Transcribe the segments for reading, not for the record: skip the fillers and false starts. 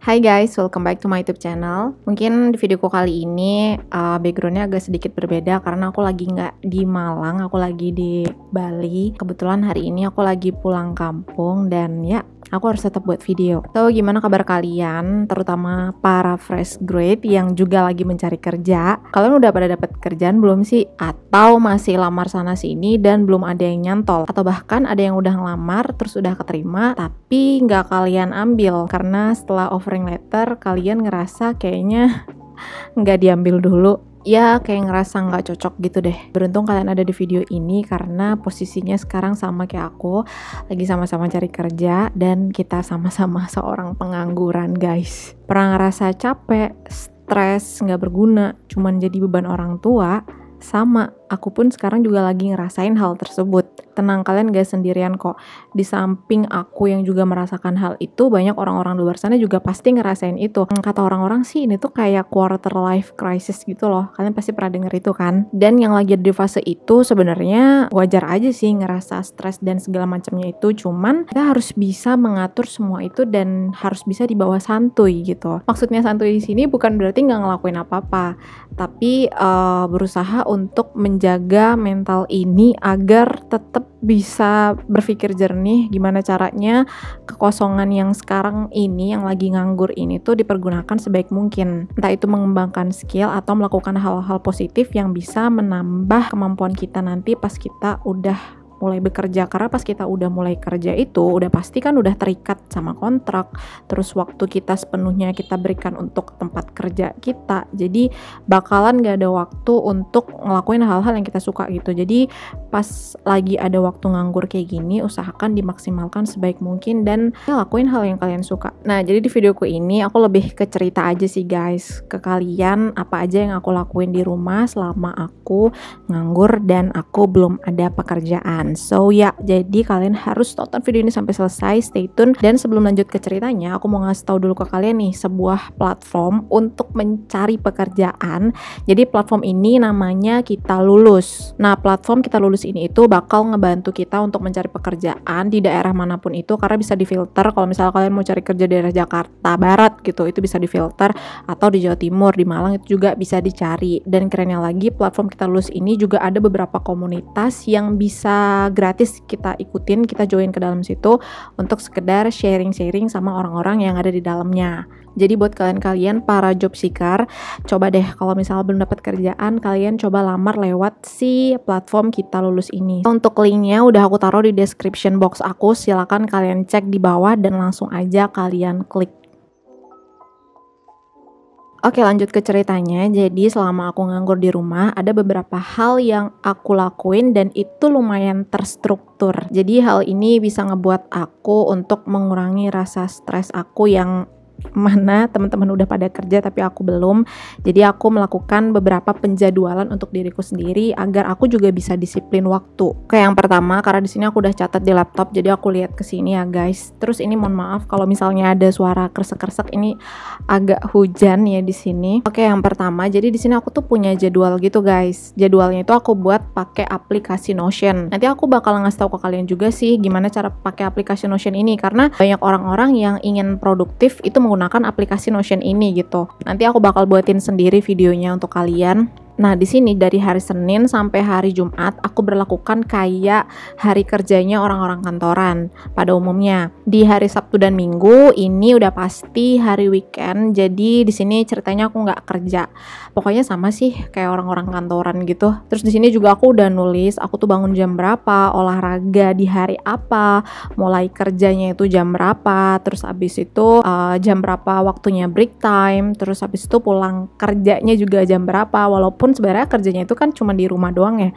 Hai guys, welcome back to my YouTube channel. Mungkin di videoku kali ini backgroundnya agak sedikit berbeda karena aku lagi nggak di Malang, aku lagi di Bali. Kebetulan hari ini aku lagi pulang kampung dan ya, aku harus tetap buat video. So, gimana kabar kalian? Terutama para fresh grade yang juga lagi mencari kerja. Kalian udah pada dapat kerjaan belum sih? Atau masih lamar sana sini dan belum ada yang nyantol? Atau bahkan ada yang udah ngelamar terus udah keterima tapi nggak kalian ambil karena setelah offering letter kalian ngerasa kayaknya nggak diambil dulu. Ya kayak ngerasa nggak cocok gitu deh. Beruntung kalian ada di video ini karena posisinya sekarang sama kayak aku, lagi sama-sama cari kerja dan kita sama-sama seorang pengangguran guys. Pernah ngerasa capek, stres, nggak berguna, cuman jadi beban orang tua? Sama, aku pun sekarang juga lagi ngerasain hal tersebut. Tenang, kalian gak sendirian kok. Di samping aku yang juga merasakan hal itu, banyak orang-orang di luar sana juga pasti ngerasain itu. Kata orang-orang sih ini tuh kayak quarter life crisis gitu loh. Kalian pasti pernah denger itu kan? Dan yang lagi di fase itu sebenarnya wajar aja sih ngerasa stres dan segala macamnya itu. Cuman kita harus bisa mengatur semua itu dan harus bisa dibawa santuy gitu. Maksudnya santuy di sini bukan berarti nggak ngelakuin apa-apa, tapi berusaha untuk menjaga mental ini agar tetap bisa berpikir jernih. Gimana caranya kekosongan yang sekarang ini, yang lagi nganggur ini tuh dipergunakan sebaik mungkin. Entah itu mengembangkan skill atau melakukan hal-hal positif yang bisa menambah kemampuan kita nanti pas kita udah mulai bekerja. Karena pas kita udah mulai kerja itu udah pasti kan udah terikat sama kontrak, terus waktu kita sepenuhnya kita berikan untuk tempat kerja kita, jadi bakalan gak ada waktu untuk ngelakuin hal-hal yang kita suka gitu. Jadi pas lagi ada waktu nganggur kayak gini, usahakan dimaksimalkan sebaik mungkin dan ya, lakuin hal yang kalian suka. Nah jadi di videoku ini aku lebih ke cerita aja sih guys ke kalian, apa aja yang aku lakuin di rumah selama aku nganggur dan aku belum ada pekerjaan. So ya, jadi kalian harus tonton video ini sampai selesai, stay tune. Dan sebelum lanjut ke ceritanya, aku mau ngasih tahu dulu ke kalian nih sebuah platform untuk mencari pekerjaan. Jadi platform ini namanya Kita Lulus. Nah, platform Kita Lulus ini itu bakal ngebantu kita untuk mencari pekerjaan di daerah manapun itu, karena bisa difilter. Kalau misalnya kalian mau cari kerja di daerah Jakarta Barat gitu, itu bisa difilter, atau di Jawa Timur, di Malang itu juga bisa dicari. Dan kerennya lagi, platform Kita Lulus ini juga ada beberapa komunitas yang bisa gratis kita ikutin, kita join ke dalam situ untuk sekedar sharing-sharing sama orang-orang yang ada di dalamnya. Jadi buat kalian-kalian para job seeker, coba deh kalau misalnya belum dapat kerjaan, kalian coba lamar lewat si platform Kita Lulus ini. Untuk linknya udah aku taruh di description box aku, silakan kalian cek di bawah dan langsung aja kalian klik. Oke, lanjut ke ceritanya. Jadi selama aku nganggur di rumah, ada beberapa hal yang aku lakuin dan itu lumayan terstruktur. Jadi hal ini bisa ngebuat aku untuk mengurangi rasa stres aku yang mana teman-teman udah pada kerja tapi aku belum. Jadi aku melakukan beberapa penjadwalan untuk diriku sendiri agar aku juga bisa disiplin waktu. Kayak yang pertama, karena di sini aku udah catat di laptop, jadi aku lihat ke sini ya guys. Terus ini mohon maaf kalau misalnya ada suara kresek-kresek, ini agak hujan ya di sini. Oke, yang pertama, jadi di sini aku tuh punya jadwal gitu guys. Jadwalnya itu aku buat pakai aplikasi Notion. Nanti aku bakal ngasih tahu ke kalian juga sih gimana cara pakai aplikasi Notion ini, karena banyak orang-orang yang ingin produktif itu menggunakan aplikasi Notion ini gitu. Nanti aku bakal buatin sendiri videonya untuk kalian. Nah, di sini dari hari Senin sampai hari Jumat aku berlakukan kayak hari kerjanya orang-orang kantoran pada umumnya. Di hari Sabtu dan Minggu ini udah pasti hari weekend. Jadi di sini ceritanya aku nggak kerja. Pokoknya sama sih kayak orang-orang kantoran gitu. Terus di sini juga aku udah nulis aku tuh bangun jam berapa, olahraga di hari apa, mulai kerjanya itu jam berapa, terus abis itu jam berapa waktunya break time, terus abis itu pulang kerjanya juga jam berapa. Walaupun sebenarnya kerjanya itu kan cuma di rumah doang ya,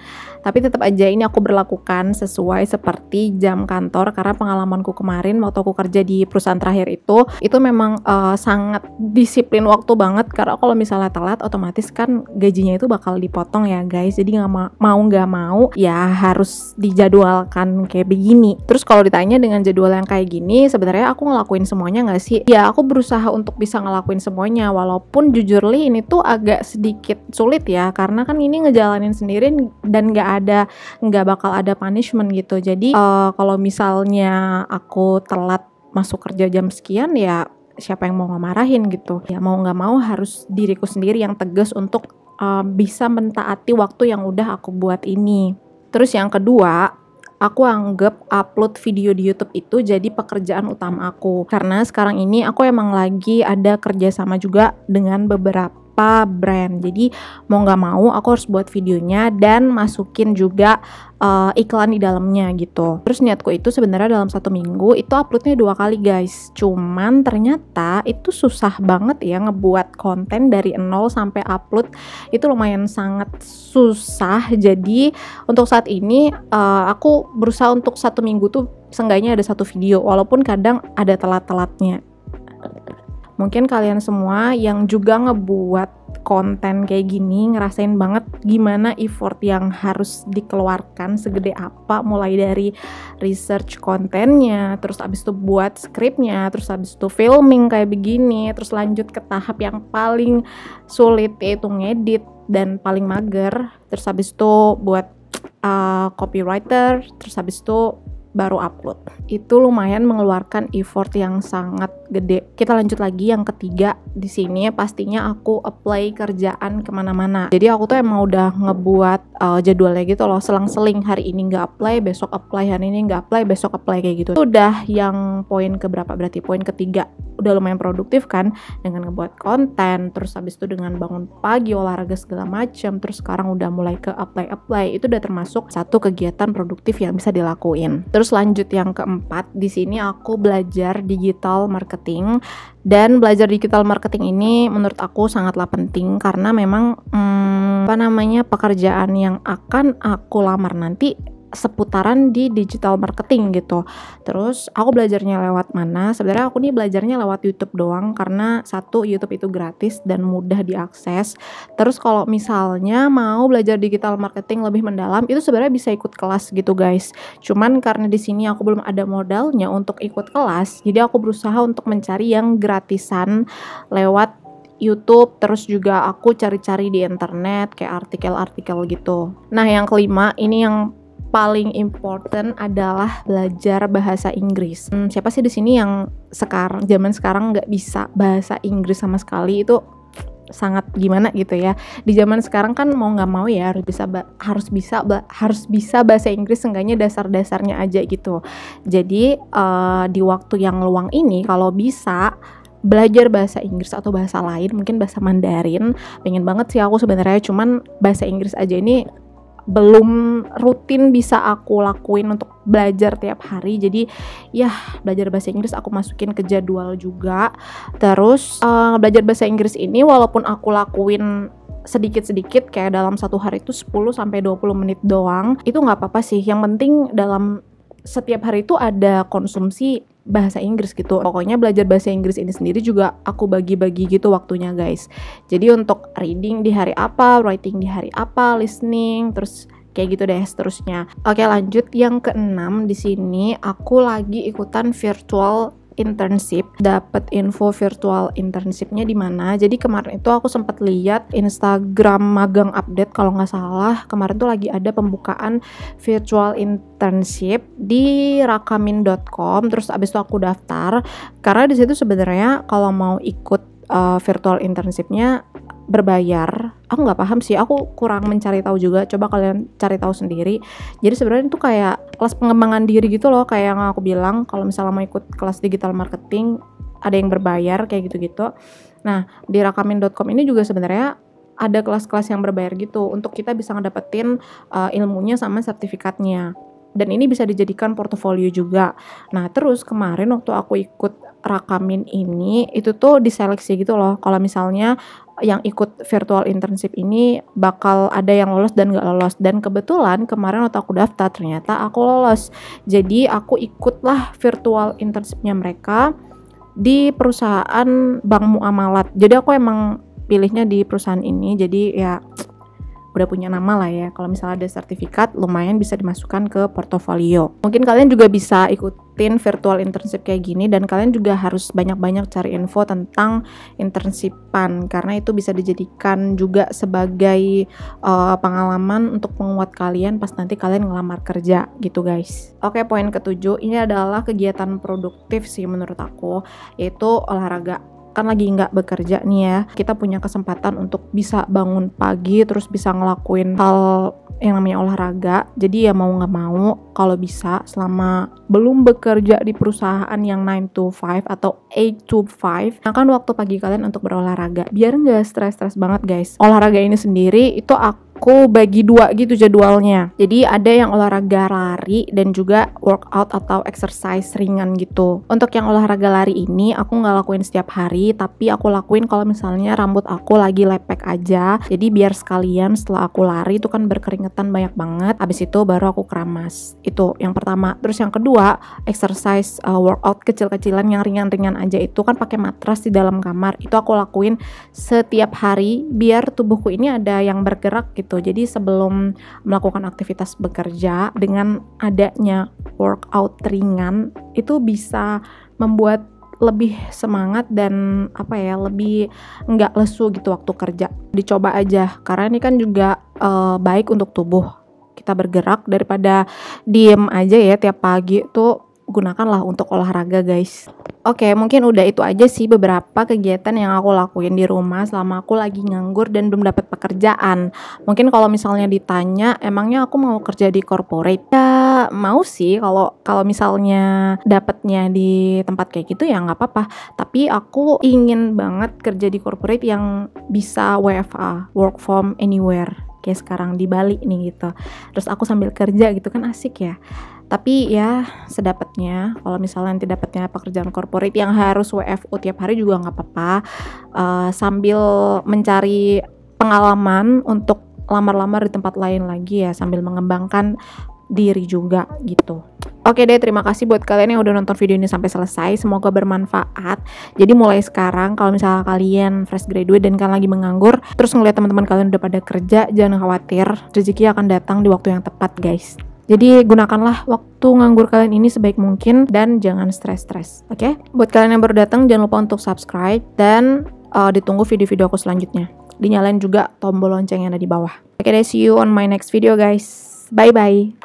tapi tetap aja ini aku berlakukan sesuai seperti jam kantor, karena pengalamanku kemarin waktu aku kerja di perusahaan terakhir itu memang sangat disiplin waktu banget, karena kalau misalnya telat otomatis kan gajinya itu bakal dipotong ya guys. Jadi nggak mau ya harus dijadwalkan kayak begini. Terus kalau ditanya dengan jadwal yang kayak gini, sebenarnya aku ngelakuin semuanya nggak sih? Ya aku berusaha untuk bisa ngelakuin semuanya, walaupun jujur li ini tuh agak sedikit sulit ya, karena kan ini ngejalanin sendiri dan nggak bakal ada punishment gitu. Jadi kalau misalnya aku telat masuk kerja jam sekian, ya siapa yang mau ngemarahin gitu. Ya mau nggak mau harus diriku sendiri yang tegas untuk bisa mentaati waktu yang udah aku buat ini. Terus yang kedua, aku anggap upload video di YouTube itu jadi pekerjaan utama aku. Karena sekarang ini aku emang lagi ada kerjasama juga dengan beberapa brand. Jadi mau nggak mau aku harus buat videonya dan masukin juga iklan di dalamnya gitu. Terus niatku itu sebenarnya dalam 1 minggu itu uploadnya 2 kali guys. Cuman ternyata itu susah banget ya ngebuat konten dari 0 sampai upload. Itu lumayan sangat susah. Jadi untuk saat ini aku berusaha untuk 1 minggu tuh seenggaknya ada 1 video, walaupun kadang ada telat-telatnya. Mungkin kalian semua yang juga ngebuat konten kayak gini ngerasain banget gimana effort yang harus dikeluarkan segede apa, mulai dari research kontennya, terus abis itu buat skripnya, terus abis itu filming kayak begini, terus lanjut ke tahap yang paling sulit yaitu ngedit dan paling mager, terus abis itu buat copywriter, terus habis itu baru upload. Itu lumayan mengeluarkan effort yang sangat gede. Kita lanjut lagi yang ketiga. Di sini pastinya aku apply kerjaan kemana-mana. Jadi aku tuh emang udah ngebuat jadwalnya gitu loh, selang-seling. Hari ini nggak apply, besok apply, hari ini nggak apply, besok apply kayak gitu. Itu udah yang poin keberapa berarti? Poin ketiga. Udah lumayan produktif kan dengan ngebuat konten, terus habis itu dengan bangun pagi, olahraga segala macam, terus sekarang udah mulai ke apply. Itu udah termasuk satu kegiatan produktif yang bisa dilakuin. Terus lanjut yang keempat, di sini aku belajar digital marketing. Dan belajar digital marketing ini menurut aku sangatlah penting karena memang pekerjaan yang akan aku lamar nanti seputaran di digital marketing gitu. Terus aku belajarnya lewat mana? Sebenarnya aku nih belajarnya lewat YouTube doang karena satu, YouTube itu gratis dan mudah diakses. Terus kalau misalnya mau belajar digital marketing lebih mendalam, itu sebenarnya bisa ikut kelas gitu guys. Cuman karena di sini aku belum ada modalnya untuk ikut kelas, jadi aku berusaha untuk mencari yang gratisan lewat YouTube, terus juga aku cari-cari di internet kayak artikel-artikel gitu. Nah, yang kelima, ini yang paling important adalah belajar bahasa Inggris. Siapa sih di sini yang zaman sekarang nggak bisa bahasa Inggris sama sekali? Itu sangat gimana gitu ya. Di zaman sekarang kan mau nggak mau ya harus bisa bahasa Inggris, seenggaknya dasar-dasarnya aja gitu. Jadi di waktu yang luang ini kalau bisa belajar bahasa Inggris atau bahasa lain, mungkin bahasa Mandarin. Pengen banget sih aku sebenarnya, cuman bahasa Inggris aja ini belum rutin bisa aku lakuin untuk belajar tiap hari. Jadi ya belajar bahasa Inggris aku masukin ke jadwal juga. Terus belajar bahasa Inggris ini walaupun aku lakuin sedikit-sedikit kayak dalam satu hari itu 10-20 menit doang, itu gak apa-apa sih. Yang penting dalam setiap hari itu ada konsumsi bahasa Inggris gitu. Pokoknya belajar bahasa Inggris ini sendiri juga aku bagi-bagi gitu waktunya guys. Jadi untuk reading di hari apa, writing di hari apa, listening, terus kayak gitu deh seterusnya. Oke, lanjut yang keenam. Di sini aku lagi ikutan virtual internship, dapat info virtual internshipnya di mana. Jadi kemarin itu aku sempat lihat Instagram magang update kalau nggak salah, kemarin tuh lagi ada pembukaan virtual internship di rakamin.com. Terus abis itu aku daftar karena di situ sebenarnya kalau mau ikut virtual internshipnya berbayar. Aku nggak paham sih, aku kurang mencari tahu juga. Coba kalian cari tahu sendiri. Jadi sebenarnya itu kayak kelas pengembangan diri gitu loh, kayak yang aku bilang kalau misalnya mau ikut kelas digital marketing ada yang berbayar kayak gitu-gitu. Nah, di rakamin.com ini juga sebenarnya ada kelas-kelas yang berbayar gitu untuk kita bisa ngedapetin ilmunya sama sertifikatnya. Dan ini bisa dijadikan portofolio juga. Nah, terus kemarin waktu aku ikut Rakamin ini, itu tuh diseleksi gitu loh. Kalau misalnya yang ikut virtual internship ini bakal ada yang lolos dan gak lolos. Dan kebetulan kemarin waktu aku daftar ternyata aku lolos. Jadi aku ikutlah virtual internshipnya mereka di perusahaan Bank Muamalat. Jadi aku emang pilihnya di perusahaan ini. Jadi ya udah punya nama lah ya. Kalau misalnya ada sertifikat, lumayan bisa dimasukkan ke portofolio. Mungkin kalian juga bisa ikutin virtual internship kayak gini, dan kalian juga harus banyak-banyak cari info tentang internshipan, karena itu bisa dijadikan juga sebagai pengalaman untuk menguat kalian pas nanti kalian ngelamar kerja gitu guys. Oke, poin ketujuh, ini adalah kegiatan produktif sih menurut aku, yaitu olahraga. Kan lagi nggak bekerja nih ya, kita punya kesempatan untuk bisa bangun pagi terus bisa ngelakuin hal yang namanya olahraga. Jadi ya mau nggak mau, kalau bisa selama belum bekerja di perusahaan yang 9 to 5 atau 8 to 5, gunakan waktu pagi kalian untuk berolahraga biar nggak stres-stres banget guys. Olahraga ini sendiri itu aku bagi dua gitu jadwalnya. Jadi ada yang olahraga lari dan juga workout atau exercise ringan gitu. Untuk yang olahraga lari ini aku nggak lakuin setiap hari, tapi aku lakuin kalau misalnya rambut aku lagi lepek aja. Jadi biar sekalian setelah aku lari itu kan berkeringetan banyak banget, habis itu baru aku keramas. Itu yang pertama. Terus yang kedua, exercise workout kecil-kecilan yang ringan-ringan aja, itu kan pakai matras di dalam kamar. Itu aku lakuin setiap hari biar tubuhku ini ada yang bergerak gitu. Jadi sebelum melakukan aktivitas bekerja, dengan adanya workout ringan itu bisa membuat lebih semangat dan lebih nggak lesu gitu waktu kerja. Dicoba aja, karena ini kan juga baik untuk tubuh kita bergerak daripada diem aja ya tiap pagi. Tuh gunakanlah untuk olahraga guys. Oke, mungkin udah itu aja sih beberapa kegiatan yang aku lakuin di rumah selama aku lagi nganggur dan belum dapat pekerjaan. Mungkin kalau misalnya ditanya, emangnya aku mau kerja di corporate? Ya mau sih, kalau misalnya dapatnya di tempat kayak gitu ya nggak apa-apa. Tapi aku ingin banget kerja di corporate yang bisa WFA, work from anywhere, kayak sekarang di Bali nih gitu. Terus aku sambil kerja gitu kan asik ya. Tapi ya sedapatnya, kalau misalnya nanti dapatnya pekerjaan corporate yang harus WFO tiap hari juga nggak apa-apa, sambil mencari pengalaman untuk lamar-lamar di tempat lain lagi ya, sambil mengembangkan diri juga gitu. Oke deh, terima kasih buat kalian yang udah nonton video ini sampai selesai. Semoga bermanfaat. Jadi mulai sekarang kalau misalnya kalian fresh graduate dan kalian lagi menganggur, terus ngeliat teman-teman kalian udah pada kerja, jangan khawatir, rezeki akan datang di waktu yang tepat guys. Jadi gunakanlah waktu nganggur kalian ini sebaik mungkin dan jangan stres-stres. Oke? Buat kalian yang baru datang, jangan lupa untuk subscribe dan ditunggu video-video aku selanjutnya. Dinyalain juga tombol lonceng yang ada di bawah. Oke deh, see you on my next video guys. Bye bye.